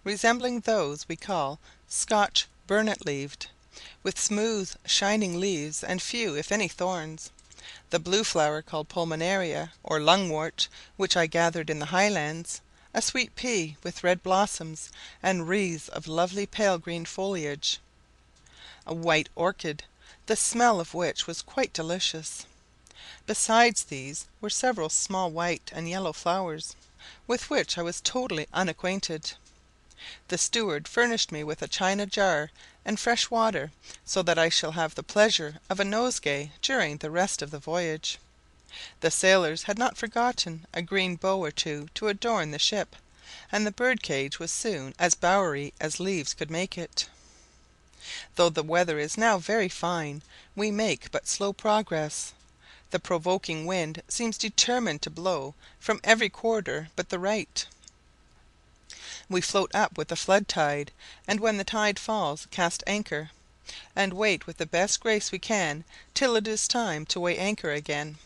resembling those we call Scotch burnet leaved, with smooth shining leaves and few if any thorns; the blue flower called pulmonaria, or lungwort, which I gathered in the Highlands; a sweet pea with red blossoms and wreaths of lovely pale green foliage; a white orchid, the smell of which was quite delicious. Besides these were several small white and yellow flowers, with which I was totally unacquainted. The steward furnished me with a china jar and fresh water, so that I shall have the pleasure of a nosegay during the rest of the voyage. The sailors had not forgotten a green bough or two to adorn the ship, and the bird cage was soon as bowery as leaves could make it. Though the weather is now very fine, we make but slow progress. The provoking wind seems determined to blow from every quarter but the right. We float up with the flood tide, and when the tide falls cast anchor, and wait with the best grace we can till it is time to weigh anchor again.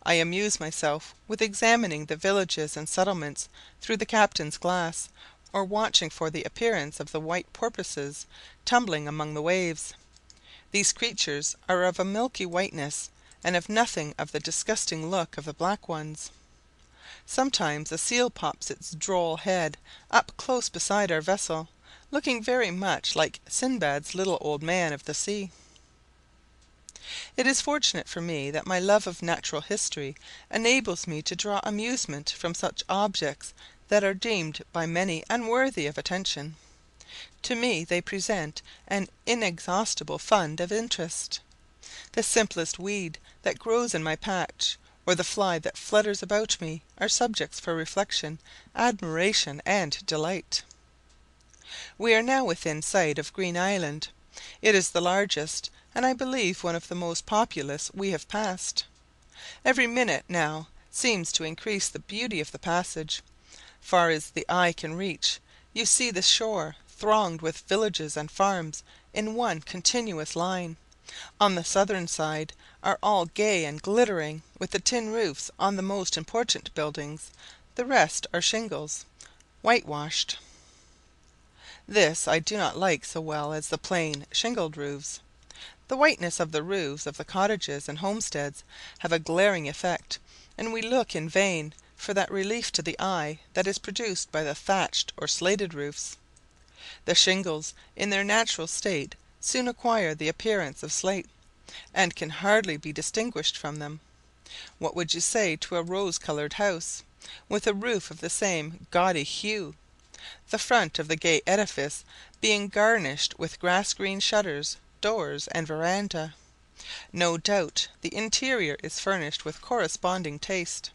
I amuse myself with examining the villages and settlements through the captain's glass, or watching for the appearance of the white porpoises tumbling among the waves. These creatures are of a milky whiteness, and have nothing of the disgusting look of the black ones. Sometimes a seal pops its droll head up close beside our vessel, looking very much like Sinbad's little old man of the sea. It is fortunate for me that my love of natural history enables me to draw amusement from such objects that are deemed by many unworthy of attention. To me they present an inexhaustible fund of interest. The simplest weed that grows in my patch, or the fly that flutters about me, are subjects for reflection, admiration, and delight. We are now within sight of Green Island. It is the largest, and I believe one of the most populous we have passed. Every minute now seems to increase the beauty of the passage. Far as the eye can reach, you see the shore thronged with villages and farms in one continuous line. On the southern side are all gay and glittering with the tin roofs on the most important buildings; the rest are shingles, whitewashed. This I do not like so well as the plain shingled roofs. The whiteness of the roofs of the cottages and homesteads have a glaring effect, and we look in vain for that relief to the eye that is produced by the thatched or slated roofs. The shingles in their natural state soon acquire the appearance of slate, and can hardly be distinguished from them. What would you say to a rose coloured house, with a roof of the same gaudy hue, the front of the gay edifice being garnished with grass green shutters, doors, and verandah? No doubt the interior is furnished with corresponding taste.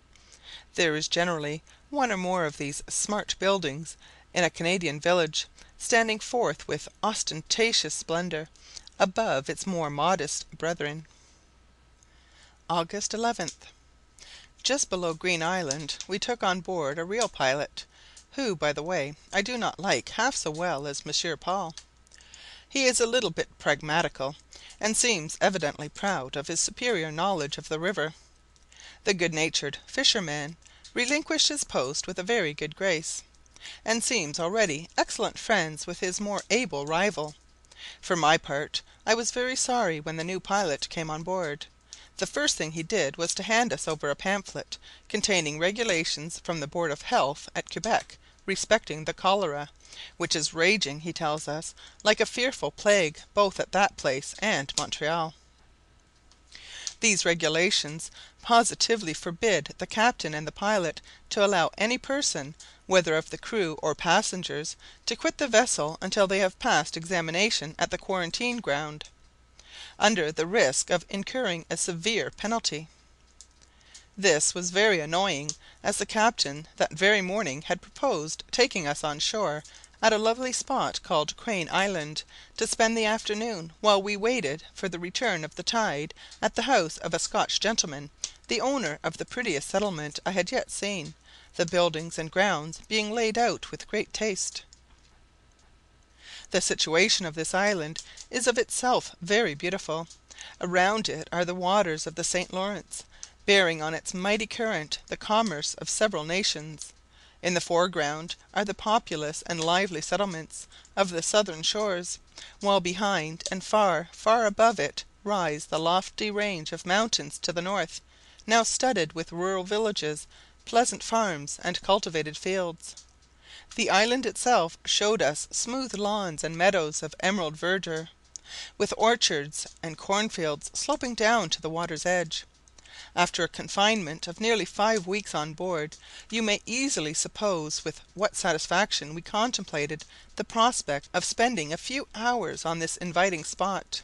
There is generally one or more of these smart buildings in a Canadian village, standing forth with ostentatious splendour above its more modest brethren. August 11th. Just below Green Island we took on board a real pilot, who, by the way, I do not like half so well as Monsieur Paul. He is a little bit pragmatical, and seems evidently proud of his superior knowledge of the river. The good natured fisherman relinquished his post with a very good grace, and seems already excellent friends with his more able rival. For my part, I was very sorry when the new pilot came on board. The first thing he did was to hand us over a pamphlet containing regulations from the Board of Health at Quebec respecting the cholera, which is raging, he tells us, like a fearful plague both at that place and Montreal. These regulations positively forbid the captain and the pilot to allow any person, whether of the crew or passengers, to quit the vessel until they have passed examination at the quarantine ground, under the risk of incurring a severe penalty. This was very annoying, as the captain that very morning had proposed taking us on shore at a lovely spot called Crane Island, to spend the afternoon, while we waited for the return of the tide at the house of a Scotch gentleman, the owner of the prettiest settlement I had yet seen, the buildings and grounds being laid out with great taste. The situation of this island is of itself very beautiful. Around it are the waters of the St. Lawrence, bearing on its mighty current the commerce of several nations. In the foreground are the populous and lively settlements of the southern shores, while behind and far, far above it rise the lofty range of mountains to the north, now studded with rural villages, pleasant farms, and cultivated fields. The island itself showed us smooth lawns and meadows of emerald verdure, with orchards and cornfields sloping down to the water's edge. After a confinement of nearly 5 weeks on board, you may easily suppose with what satisfaction we contemplated the prospect of spending a few hours on this inviting spot.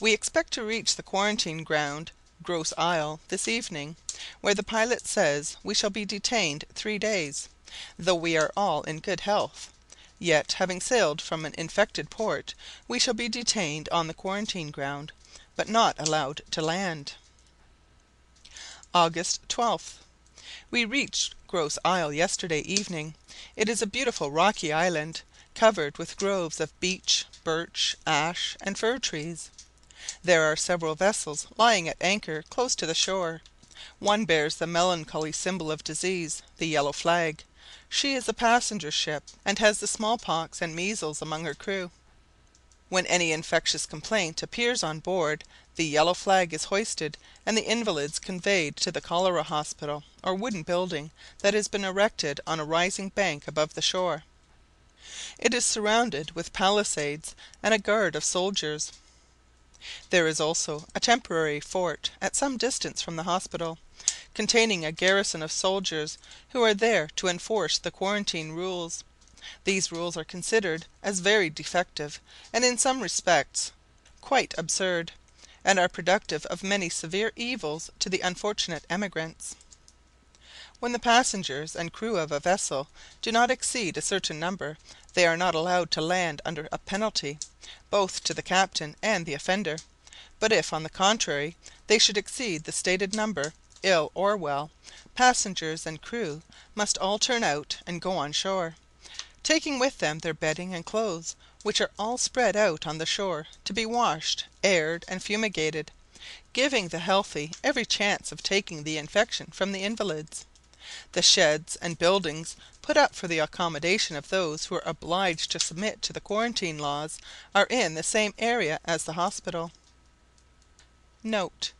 We expect to reach the quarantine ground, Grosse Isle, this evening, where the pilot says we shall be detained 3 days, though we are all in good health. Yet, having sailed from an infected port, we shall be detained on the quarantine ground, but not allowed to land. August 12th. We reached Grosse Isle yesterday evening. It is a beautiful rocky island, covered with groves of beech, birch, ash, and fir trees. There are several vessels lying at anchor close to the shore. One bears the melancholy symbol of disease, the yellow flag. She is a passenger ship, and has the smallpox and measles among her crew. When any infectious complaint appears on board, the yellow flag is hoisted, and the invalids conveyed to the cholera hospital, or wooden building that has been erected on a rising bank above the shore. It is surrounded with palisades and a guard of soldiers. There is also a temporary fort at some distance from the hospital, containing a garrison of soldiers who are there to enforce the quarantine rules. These rules are considered as very defective, and in some respects quite absurd, and are productive of many severe evils to the unfortunate emigrants. When the passengers and crew of a vessel do not exceed a certain number, they are not allowed to land under a penalty, both to the captain and the offender; but if, on the contrary, they should exceed the stated number, ill or well, passengers and crew must all turn out and go on shore, taking with them their bedding and clothes, which are all spread out on the shore to be washed, aired, and fumigated, giving the healthy every chance of taking the infection from the invalids. The sheds and buildings put up for the accommodation of those who are obliged to submit to the quarantine laws are in the same area as the hospital. Note.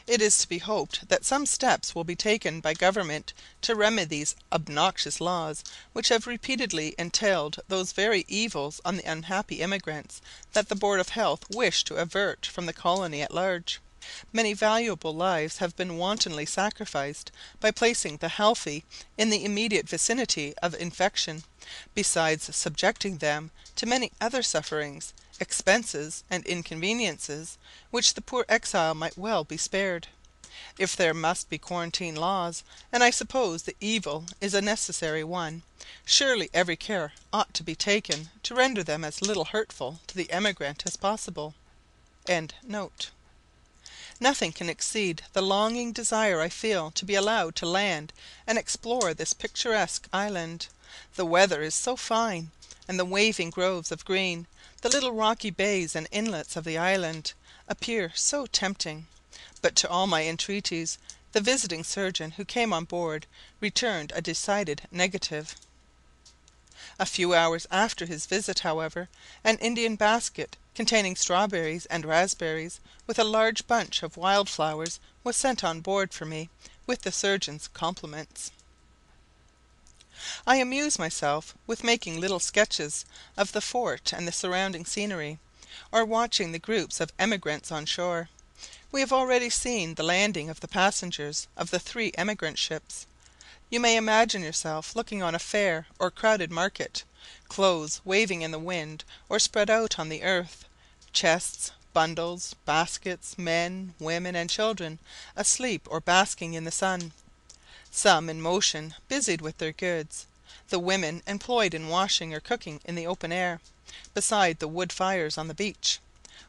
It is to be hoped that some steps will be taken by government to remedy these obnoxious laws, which have repeatedly entailed those very evils on the unhappy emigrants that the Board of Health wish to avert from the colony at large. Many valuable lives have been wantonly sacrificed by placing the healthy in the immediate vicinity of infection, besides subjecting them to many other sufferings, expenses, and inconveniences, which the poor exile might well be spared. If there must be quarantine laws, and I suppose the evil is a necessary one, surely every care ought to be taken to render them as little hurtful to the emigrant as possible. Nothing can exceed the longing desire I feel to be allowed to land and explore this picturesque island. The weather is so fine, and the waving groves of green, the little rocky bays and inlets of the island, appear so tempting; but to all my entreaties, the visiting surgeon who came on board returned a decided negative. A few hours after his visit, however, an Indian basket, containing strawberries and raspberries, with a large bunch of wild flowers, was sent on board for me, with the surgeon's compliments. I amuse myself with making little sketches of the fort and the surrounding scenery, or watching the groups of emigrants on shore. We have already seen the landing of the passengers of the 3 emigrant ships. You may imagine yourself looking on a fair or crowded market, clothes waving in the wind or spread out on the earth, chests, bundles, baskets, men, women, and children asleep or basking in the sun, some in motion busied with their goods, the women employed in washing or cooking in the open air, beside the wood fires on the beach,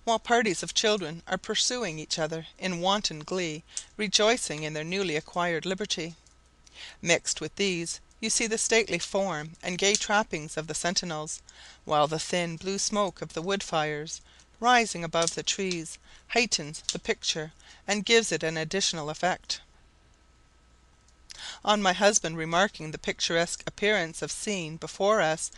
while parties of children are pursuing each other in wanton glee, rejoicing in their newly acquired liberty. Mixed with these, you see the stately form and gay trappings of the sentinels, while the thin blue smoke of the wood fires, rising above the trees, heightens the picture and gives it an additional effect. On my husband remarking the picturesque appearance of scene before us,